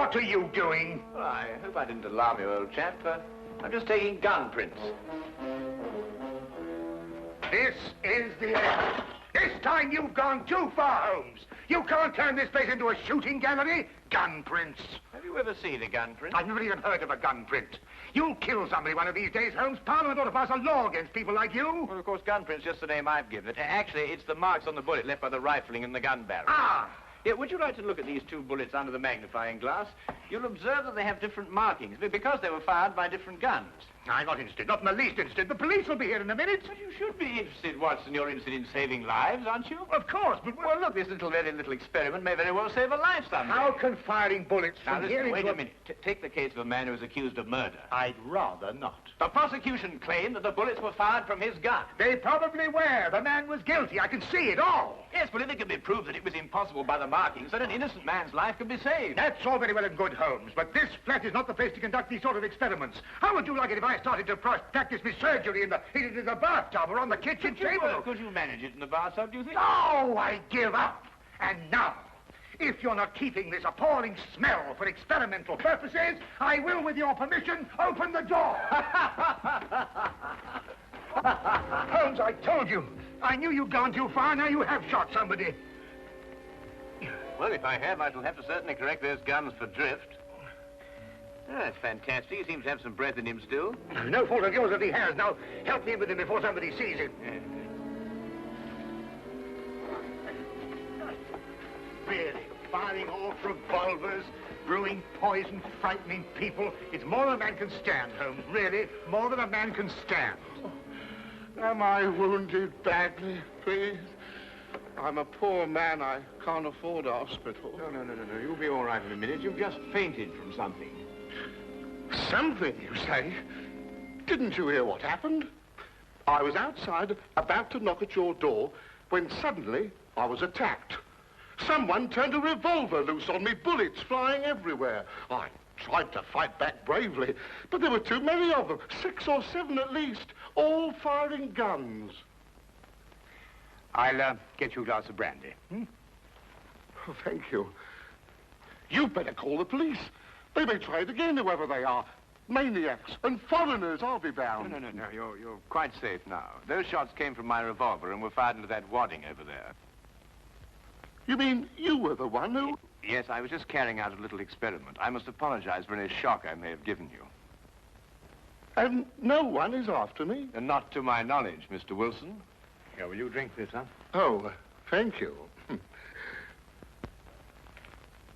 What are you doing? Well, I hope I didn't alarm you, old chap. I'm just taking gun prints. This is the end. This time you've gone too far, Holmes. You can't turn this place into a shooting gallery. Gun prints. Have you ever seen a gun print? I've never even heard of a gun print. You'll kill somebody one of these days, Holmes. Parliament ought to pass a law against people like you. Well, of course, gun print's just the name I've given it. Actually, it's the marks on the bullet left by the rifling in the gun barrel. Ah! Yeah, would you like to look at these two bullets under the magnifying glass? You'll observe that they have different markings because they were fired by different guns. I'm not interested, not in the least interested. The police will be here in a minute. But you should be interested, Watson. You're interested in saving lives, aren't you? Of course, but... Well, look, this very little experiment may very well save a life someday. How can firing bullets now, from listen, here wait into a minute. Take the case of a man who is accused of murder. I'd rather not. The prosecution claimed that the bullets were fired from his gun. They probably were. The man was guilty. I can see it all. Yes, but if it can be proved that it was impossible by the markings, then an innocent man's life could be saved. That's all very well and good, Holmes, but this flat is not the place to conduct these sort of experiments. How would you like it if I started to practice my surgery in the bathtub or on the kitchen table? Could you manage it in the bathtub, do you think? No, I give up. And now, if you're not keeping this appalling smell for experimental purposes, I will, with your permission, open the door. Holmes, I told you. I knew you'd gone too far. Now you have shot somebody. Well, if I have, I shall have to certainly correct those guns for drift. That's fantastic. He seems to have some breath in him still. No fault of yours if he has. Now, help me with him before somebody sees him. Really, firing off revolvers, brewing poison, frightening people. It's more than a man can stand, Holmes. Really, more than a man can stand. Am I wounded badly, please? I'm a poor man. I can't afford a hospital. No. You'll be all right in a minute. You've just fainted from something. Something, you say? Didn't you hear what happened? I was outside, about to knock at your door, when suddenly I was attacked. Someone turned a revolver loose on me, bullets flying everywhere. I tried to fight back bravely, but there were too many of them, 6 or 7 at least, all firing guns. I'll get you a glass of brandy. Oh, thank you. You'd better call the police. They may try it again, whoever they are. Maniacs and foreigners, I'll be bound. No. You're quite safe now. Those shots came from my revolver and were fired into that wadding over there. You mean you were the one who... Yes, I was just carrying out a little experiment. I must apologize for any shock I may have given you. And no one is after me? And not to my knowledge, Mr. Wilson. Here, will you drink this, huh? Oh, thank you.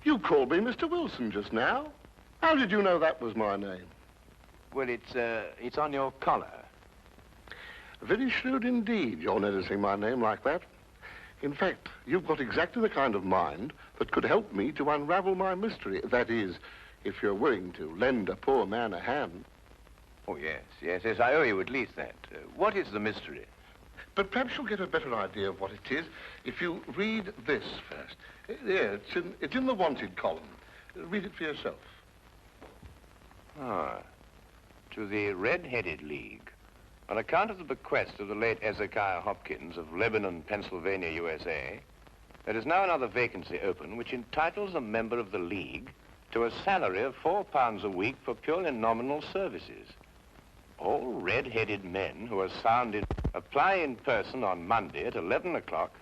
You called me Mr. Wilson just now. How did you know that was my name? Well, it's on your collar. Very shrewd indeed, you're noticing my name like that. In fact, you've got exactly the kind of mind that could help me to unravel my mystery. That is, if you're willing to lend a poor man a hand. Oh, yes, I owe you at least that. What is the mystery? But perhaps you'll get a better idea of what it is if you read this first. There, it's in the wanted column. Read it for yourself. Ah, to the Red-Headed League. On account of the bequest of the late Ezekiah Hopkins of Lebanon, Pennsylvania, USA, there is now another vacancy open which entitles a member of the League to a salary of £4 a week for purely nominal services. All red-headed men who are sound in... Apply in person on Monday at 11 o'clock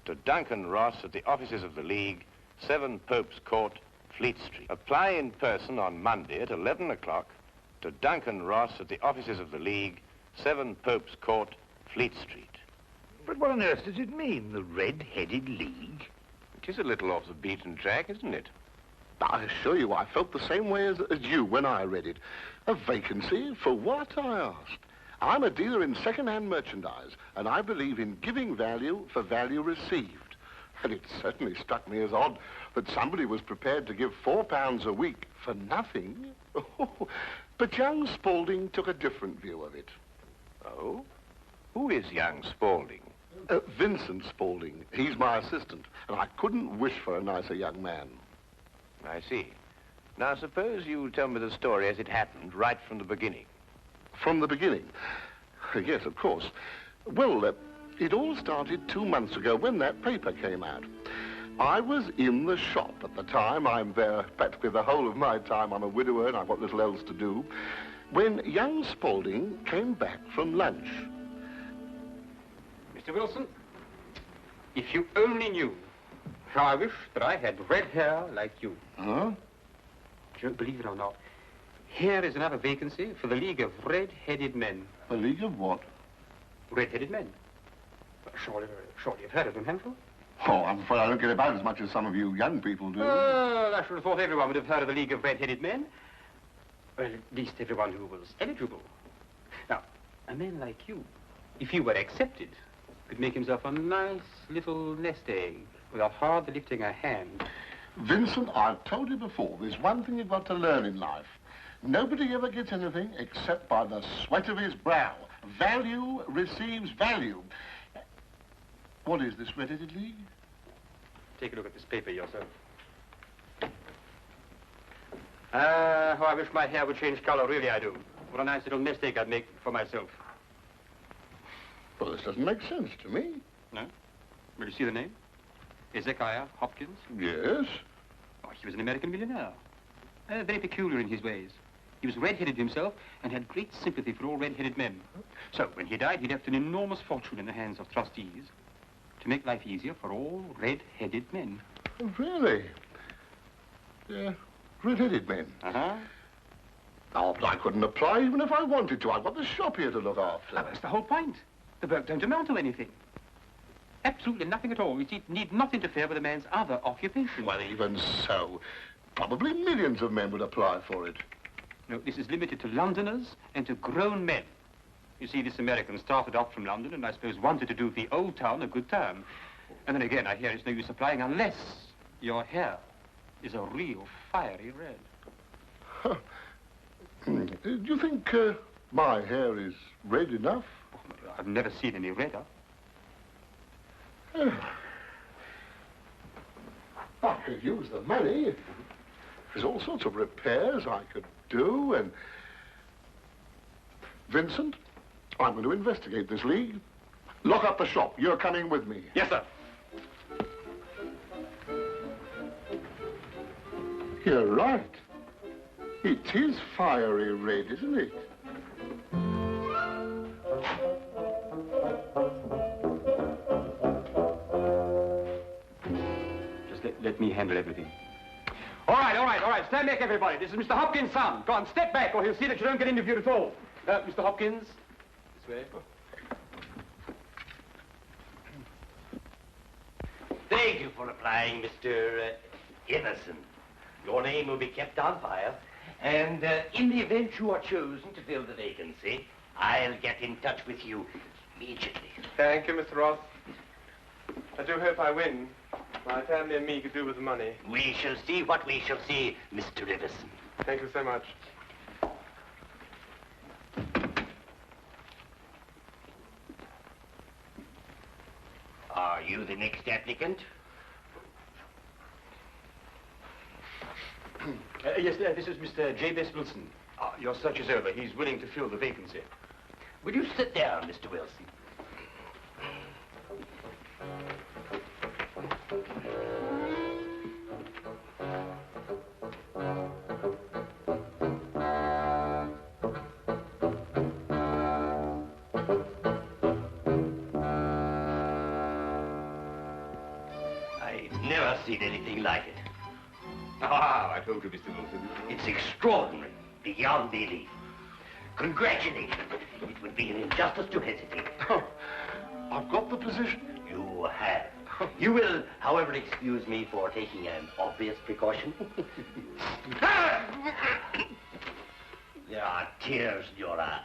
to Duncan Ross at the offices of the League, 7 Pope's Court, Fleet Street. Apply in person on Monday at 11 o'clock to Duncan Ross at the offices of the League, 7 Pope's Court, Fleet Street. But what on earth does it mean, the Red-Headed League? It is a little off the beaten track, isn't it? I assure you, I felt the same way as you when I read it. A vacancy? For what, I asked. I'm a dealer in second-hand merchandise, and I believe in giving value for value received. And it certainly struck me as odd that somebody was prepared to give £4 a week for nothing. But young Spaulding took a different view of it. Oh? Who is young Spaulding? Vincent Spaulding. He's my assistant, and I couldn't wish for a nicer young man. I see. Now, suppose you tell me the story as it happened, right from the beginning. From the beginning? Yes, of course. Well, it all started 2 months ago when that paper came out. I was in the shop at the time. I'm there practically the whole of my time. I'm a widower and I've got little else to do. When young Spaulding came back from lunch. Mr. Wilson, if you only knew how I wish that I had red hair like you. Huh? Don't believe it or not, here is another vacancy for the League of Red-Headed Men. A league of what? Red-Headed Men. Surely you've heard of them, haven't you? Oh, I'm afraid I don't get about as much as some of you young people do. Well, I should have thought everyone would have heard of the League of Red-Headed Men. Well, at least everyone who was eligible. Now, a man like you, if he were accepted, could make himself a nice little nest egg without hardly lifting a hand. Vincent, I've told you before, there's one thing you've got to learn in life. Nobody ever gets anything except by the sweat of his brow. Value receives value. What is this Red-Headed League? Take a look at this paper yourself. How I wish my hair would change color, really I do. What a nice little nest egg I'd make for myself. Well, this doesn't make sense to me. No? Will you see the name? Hezekiah Hopkins? Yes. Oh, he was an American millionaire. Very peculiar in his ways. He was red-headed himself and had great sympathy for all red-headed men. So, when he died, he left an enormous fortune in the hands of trustees to make life easier for all red-headed men. Oh, really? Yeah, red-headed men. Uh-huh. Oh, but I couldn't apply even if I wanted to. I've got the shop here to look after. That's the whole point. The work don't amount to anything. Absolutely nothing at all. It need not interfere with a man's other occupation. Well, even so, probably millions of men would apply for it. No, this is limited to Londoners and to grown men. You see, this American started off from London and I suppose wanted to do the old town a good turn. And then again, I hear it's no use applying unless your hair is a real fiery red. Huh. Do you think my hair is red enough? Oh, I've never seen any redder. I could use the money. There's all sorts of repairs I could do, and... Vincent, I'm going to investigate this league. Lock up the shop. You're coming with me. Yes, sir. You're right. It is fiery red, isn't it? Let me handle everything. All right. Stand back, everybody. This is Mr. Hopkins' son. Go on, step back, or he'll see that you don't get interviewed at all. Mr. Hopkins, this way. Thank you for applying, Mr. Emerson. Your name will be kept on file, and in the event you are chosen to fill the vacancy, I'll get in touch with you immediately. Thank you, Mr. Ross. I do hope I win. My family and me could do with the money. We shall see what we shall see, Mr. Iverson. Thank you so much. Are you the next applicant? Yes, this is Mr. J.B.S. Wilson. Your search is over. He's willing to fill the vacancy. Will you sit down, Mr. Wilson? I've never seen anything like it. I told you, Mr. Wilson. It's extraordinary, beyond belief. Congratulations. It would be an injustice to hesitate. Oh, I've got the position. You have. You will, however, excuse me for taking an obvious precaution. There are tears in your eyes.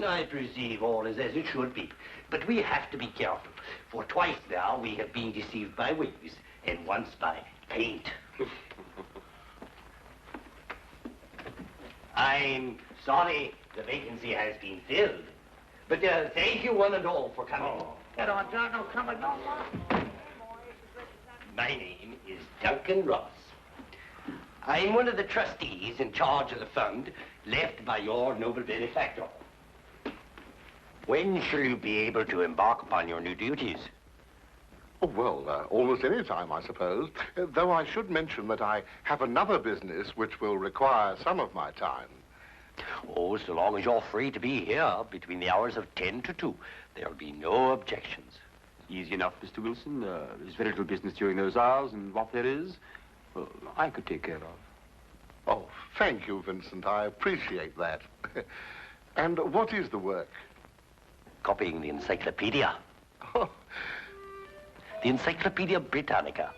I perceive all is as it should be, but we have to be careful, for twice now we have been deceived by wigs, and once by paint. I'm sorry the vacancy has been filled, but thank you one and all for coming. Get on, John, no, come along. My name is Duncan Ross. I'm one of the trustees in charge of the fund left by your noble benefactor. When shall you be able to embark upon your new duties? Oh, well, almost any time, I suppose. Though I should mention that I have another business which will require some of my time. Oh, so long as you're free to be here between the hours of 10 to 2, there'll be no objections. Easy enough, Mr. Wilson. There's very little business during those hours, and what there is, well, I could take care of. Oh, thank you, Vincent. I appreciate that. And what is the work? Copying the encyclopedia. Oh, The Encyclopedia Britannica.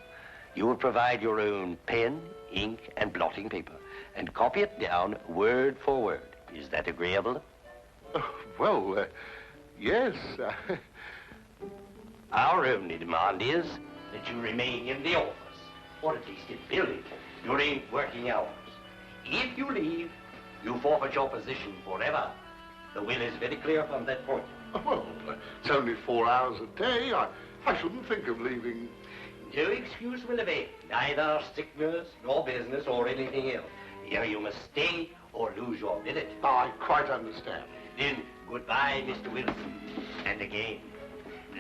You will provide your own pen, ink, and blotting paper, and copy it down word for word. Is that agreeable? well, yes. Our only demand is that you remain in the office, or at least in building, during working hours. If you leave, you forfeit your position forever. The will is very clear from that point. Well, it's only 4 hours a day. I shouldn't think of leaving. No excuse will avail, neither sickness, nor business, or anything else. Here you must stay or lose your billet. I quite understand. Then, goodbye, Mr. Wilson. And again,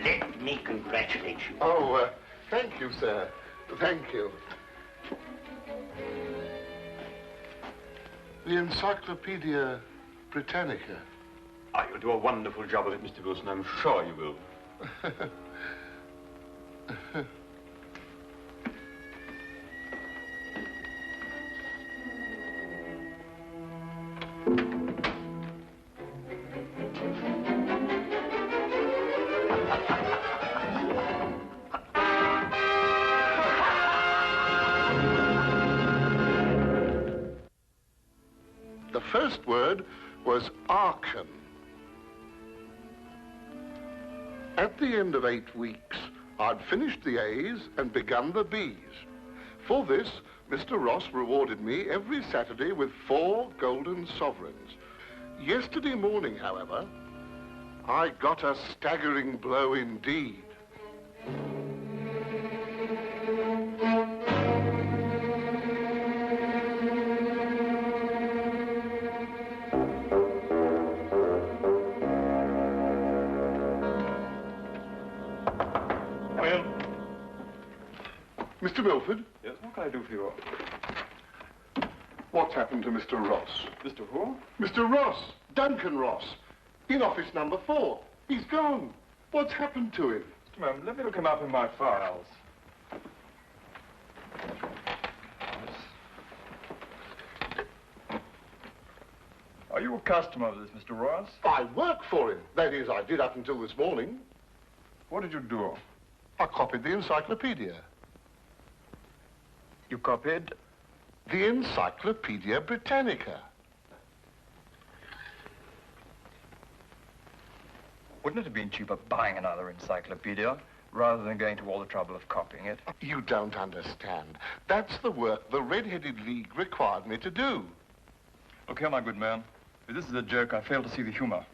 let me congratulate you. Oh, thank you, sir. Thank you. The Encyclopedia Britannica. Ah, you'll do a wonderful job of it, Mr. Wilson. I'm sure you will. The first word was Arkan. At the end of 8 weeks, I'd finished the A's and begun the B's. For this, Mr. Ross rewarded me every Saturday with 4 golden sovereigns. Yesterday morning, however, I got a staggering blow indeed. Mr. Milford? Yes, what can I do for you? What's happened to Mr. Ross? Mr. Who? Mr. Ross, Duncan Ross, in office number 4. He's gone. What's happened to him? Just a moment, let me look him up in my files. Are you a customer of this, Mr. Ross? I work for him. That is, I did up until this morning. What did you do? I copied the encyclopedia. You copied? The Encyclopedia Britannica. Wouldn't it have been cheaper buying another encyclopedia rather than going to all the trouble of copying it? You don't understand. That's the work the Red-Headed League required me to do. Look here, my good man. If this is a joke, I fail to see the humor.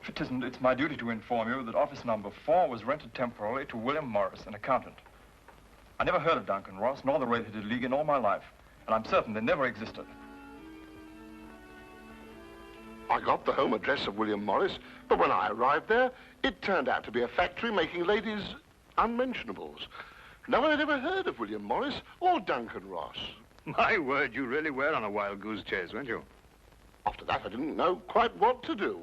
If it isn't, it's my duty to inform you that office number 4 was rented temporarily to William Morris, an accountant. I never heard of Duncan Ross, nor the Red-Headed League in all my life, and I'm certain they never existed. I got the home address of William Morris, but when I arrived there, it turned out to be a factory making ladies' unmentionables. No one had ever heard of William Morris or Duncan Ross. My word, you really were on a wild goose chase, weren't you? After that, I didn't know quite what to do.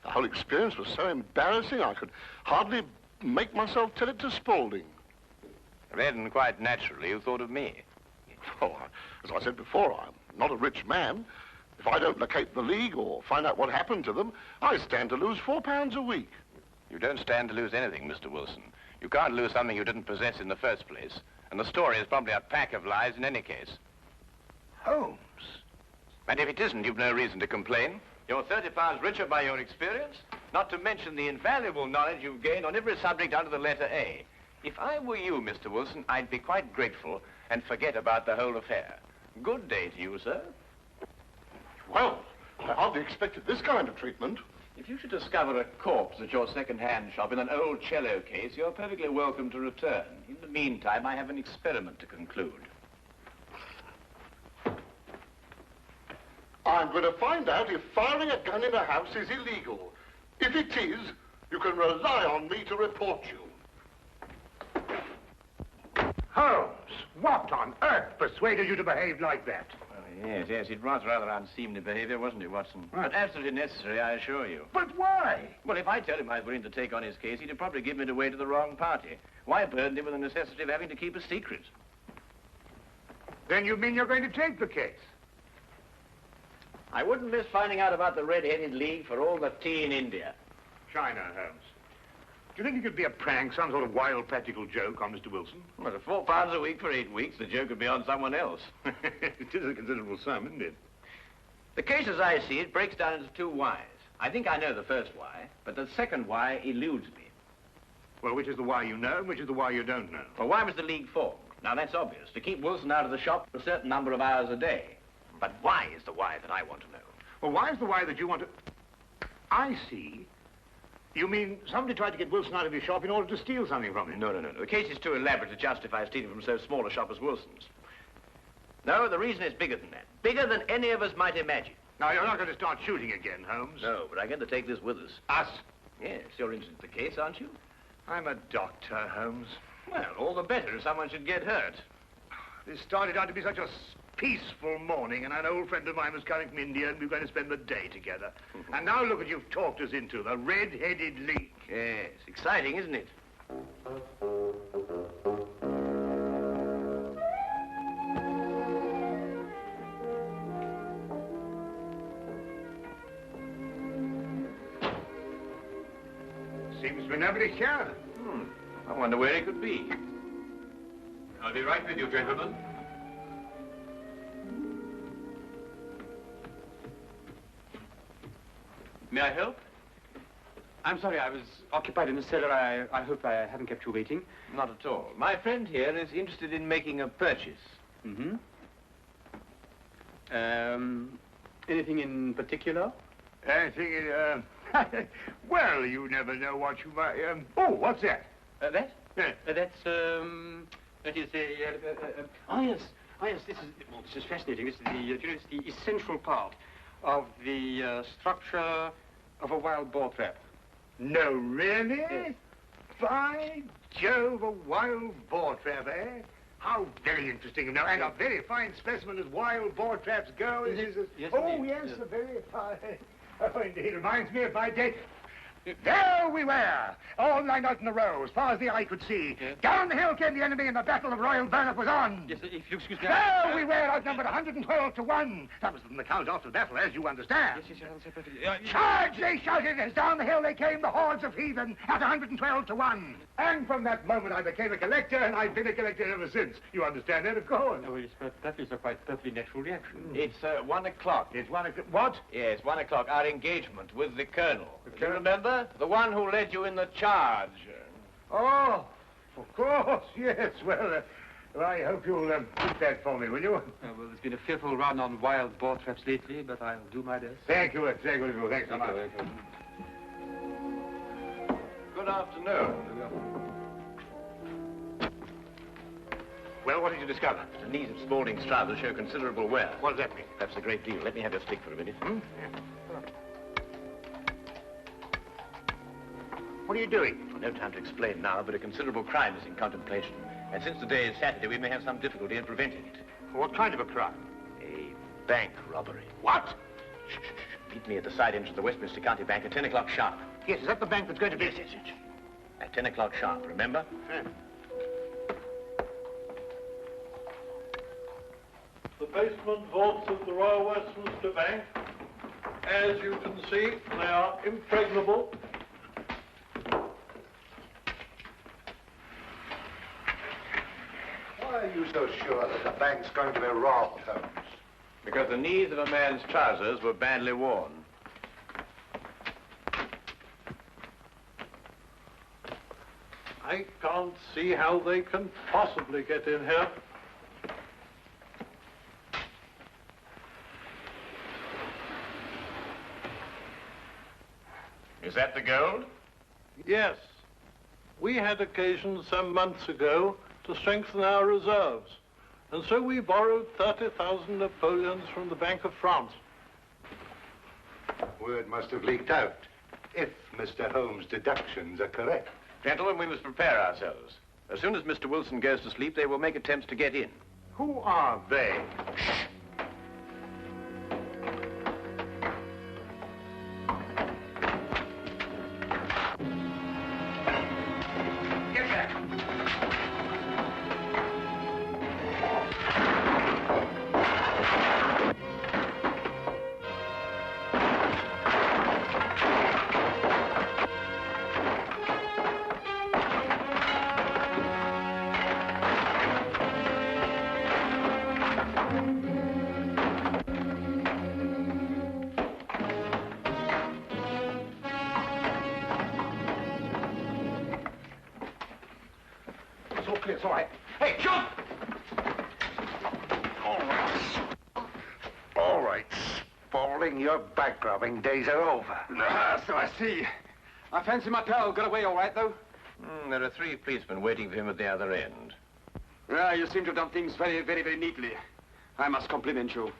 The whole experience was so embarrassing, I could hardly make myself tell it to Spaulding. Then, quite naturally, you thought of me. Oh, as I said before, I'm not a rich man. If I don't locate the League or find out what happened to them, I stand to lose £4 a week. You don't stand to lose anything, Mr. Wilson. You can't lose something you didn't possess in the first place. And the story is probably a pack of lies in any case. Holmes. And if it isn't, you've no reason to complain. You're £30 richer by your experience, not to mention the invaluable knowledge you've gained on every subject under the letter A. If I were you, Mr. Wilson, I'd be quite grateful and forget about the whole affair. Good day to you, sir. Well, I hardly expected this kind of treatment. If you should discover a corpse at your second-hand shop in an old cello case, you're perfectly welcome to return. In the meantime, I have an experiment to conclude. I'm going to find out if firing a gun in a house is illegal. If it is, you can rely on me to report you. Holmes, what on earth persuaded you to behave like that? Yes, it was rather unseemly behavior, wasn't it, Watson? Right. But absolutely necessary, I assure you. But why? Well, if I tell him I was willing to take on his case, he'd probably give me away to the wrong party. Why burden him with the necessity of having to keep a secret? Then you mean you're going to take the case? I wouldn't miss finding out about the Red-Headed League for all the tea in India. China, Holmes. Do you think it could be a prank, some sort of wild practical joke on Mr. Wilson? Well, at £4 a week for 8 weeks, the joke would be on someone else. It is a considerable sum, isn't it? The case, as I see it, breaks down into two whys. I think I know the first why, but the second why eludes me. Well, which is the why you know and which is the why you don't know? Well, why was the League formed? Now, that's obvious. To keep Wilson out of the shop for a certain number of hours a day. But why is the why that I want to know? Well, why is the why that you want to... I see. You mean somebody tried to get Wilson out of his shop in order to steal something from him? No. The case is too elaborate to justify stealing from so small a shop as Wilson's. No, the reason is bigger than that. Bigger than any of us might imagine. Now, you're not going to start shooting again, Holmes. No, but I'm going to take this with us. Us? Yes, you're interested in the case, aren't you? I'm a doctor, Holmes. Well, all the better if someone should get hurt. This started out to be such a peaceful morning, and an old friend of mine was coming from India, and we were going to spend the day together. And now look what you've talked us into, the Red-Headed League. Yes, exciting, isn't it? Seems to be nobody here. I wonder where he could be. I'll be right with you, gentlemen. May I help? I'm sorry, I was occupied in the cellar. I hope I haven't kept you waiting. Not at all. My friend here is interested in making a purchase. Mm-hmm. Anything in particular? I think well, you never know what you might... Oh, what's that? That? Yeah. That is a... oh, yes. This is fascinating. This is it's the essential part of the structure of a wild boar trap. No, really? Yes. By Jove, a wild boar trap, eh? How very interesting. No, and a very fine specimen as wild boar traps go. Yes, oh, indeed. yes, a very fine... Oh, indeed, reminds me of my day. There we were, all lined out in a row, as far as the eye could see. Yes. Down the hill came the enemy, and the Battle of Royal Burnop was on. Yes, if you excuse me... There we were, outnumbered 112 to 1. That was from the count after the battle, as you understand. Yes, I'll say perfectly. Charge, they shouted, as down the hill they came, the hordes of heathen, at 112 to 1. And from that moment I became a collector, and I've been a collector ever since. You understand that, of course. Oh, yes, but that is a quite perfectly natural reaction. It's 1 o'clock. It's 1 o'clock. What? Yes, 1 o'clock. Our engagement with the Colonel. The Do you Colonel? remember? The one who led you in the charge. Oh, of course, yes. Well, I hope you'll keep that for me, will you? Well, there's been a fearful run on wild boar traps lately, but I'll do my best. Thank you, thank you. Thanks so much. Good afternoon. Well, what did you discover? The knees of Spaulding's trousers show considerable wear. What does that mean? That's a great deal. Let me have your stick for a minute. What are you doing? Well, no time to explain now, but a considerable crime is in contemplation. And since today is Saturday, we may have some difficulty in preventing it. What kind of a crime? A bank robbery. What? Shh. Meet me at the side entrance of the Westminster County Bank at 10 o'clock sharp. Yes, is that the bank that's going to be... Yes. At 10 o'clock sharp, remember? The basement vaults of the Royal Westminster Bank, as you can see, they are impregnable. Why are you so sure that the bank's going to be robbed, Holmes? Because the knees of a man's trousers were badly worn. I can't see how they can possibly get in here. Is that the gold? Yes. We had occasion some months ago to strengthen our reserves, and so we borrowed 30,000 Napoleons from the Bank of France. Word must have leaked out, if Mr. Holmes' deductions are correct. Gentlemen, we must prepare ourselves. As soon as Mr. Wilson goes to sleep, they will make attempts to get in. Who are they? Get back. It's all clear, it's all right. Hey, jump! All right. All right, Spaulding, your back-robbing days are over. So I see. I fancy my pal got away all right, though. There are 3 policemen waiting for him at the other end. You seem to have done things very, very, very neatly. I must compliment you.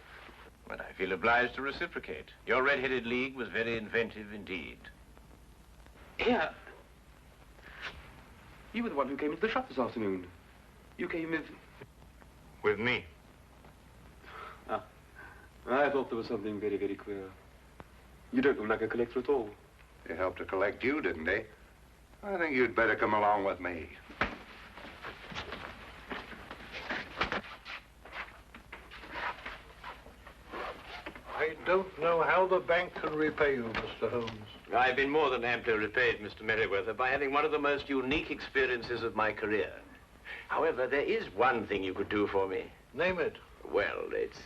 But I feel obliged to reciprocate. Your red-headed league was very inventive indeed. Here. You were the one who came into the shop this afternoon. You came with... With me. Ah. I thought there was something very, very queer. You don't look like a collector at all. They helped to collect you, didn't they? I think you'd better come along with me. I don't know how the bank can repay you, Mr. Holmes. I've been more than amply repaid, Mr. Merriweather, by having one of the most unique experiences of my career. However, there is one thing you could do for me. Name it. Well, it's...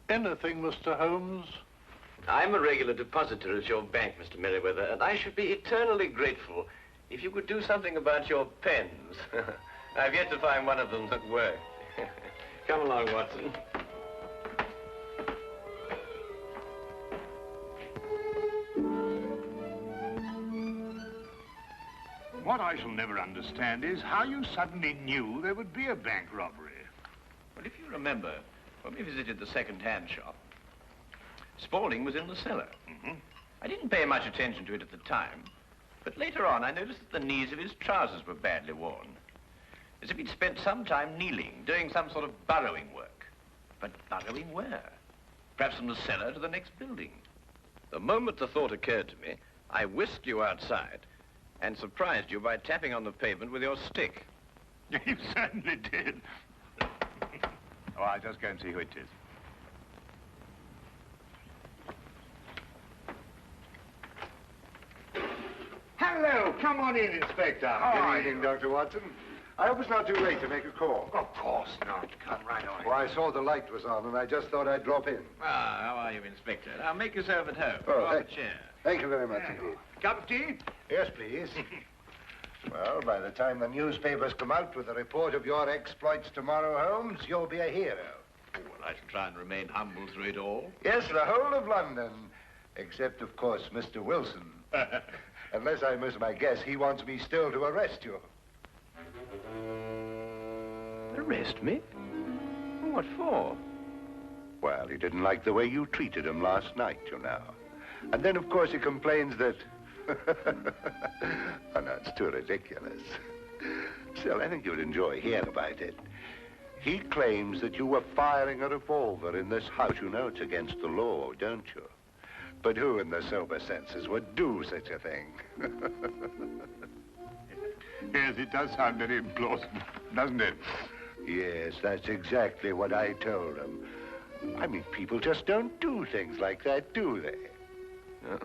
Anything, Mr. Holmes? I'm a regular depositor at your bank, Mr. Merriweather, and I should be eternally grateful if you could do something about your pens. I've yet to find one of them that worked. Come along, Watson. What I shall never understand is how you suddenly knew there would be a bank robbery. Well, if you remember, when we visited the second-hand shop, Spaulding was in the cellar. I didn't pay much attention to it at the time, but later on I noticed that the knees of his trousers were badly worn, as if he'd spent some time kneeling, doing some sort of burrowing work. But burrowing where? Perhaps from the cellar to the next building. The moment the thought occurred to me, I whisked you outside and surprised you by tapping on the pavement with your stick. You certainly did. Oh, I'll just go and see who it is. Hello, come on in, Inspector. How are you? Dr. Watson. I hope it's not too late to make a call. Of course not. Come right on. Well, I saw the light was on, and I just thought I'd drop in. Ah, how are you, Inspector? Now, make yourself at home. Oh, Draw up a chair. Thank you very much indeed. Cup of tea? Yes, please. Well, by the time the newspapers come out with a report of your exploits tomorrow, Holmes, you'll be a hero. Oh, well, I shall try and remain humble through it all. Yes, the whole of London, except, of course, Mr. Wilson. Unless I miss my guess, he wants me still to arrest you. Arrest me? What for? Well, he didn't like the way you treated him last night, you know. And then, of course, he complains that... Oh, no, it's too ridiculous. Still, I think you'd enjoy hearing about it. He claims that you were firing a revolver in this house. You know it's against the law, don't you? But who in their sober senses would do such a thing? Yes, it does sound very implausible, doesn't it? Yes, that's exactly what I told him. I mean, people just don't do things like that, do they? No.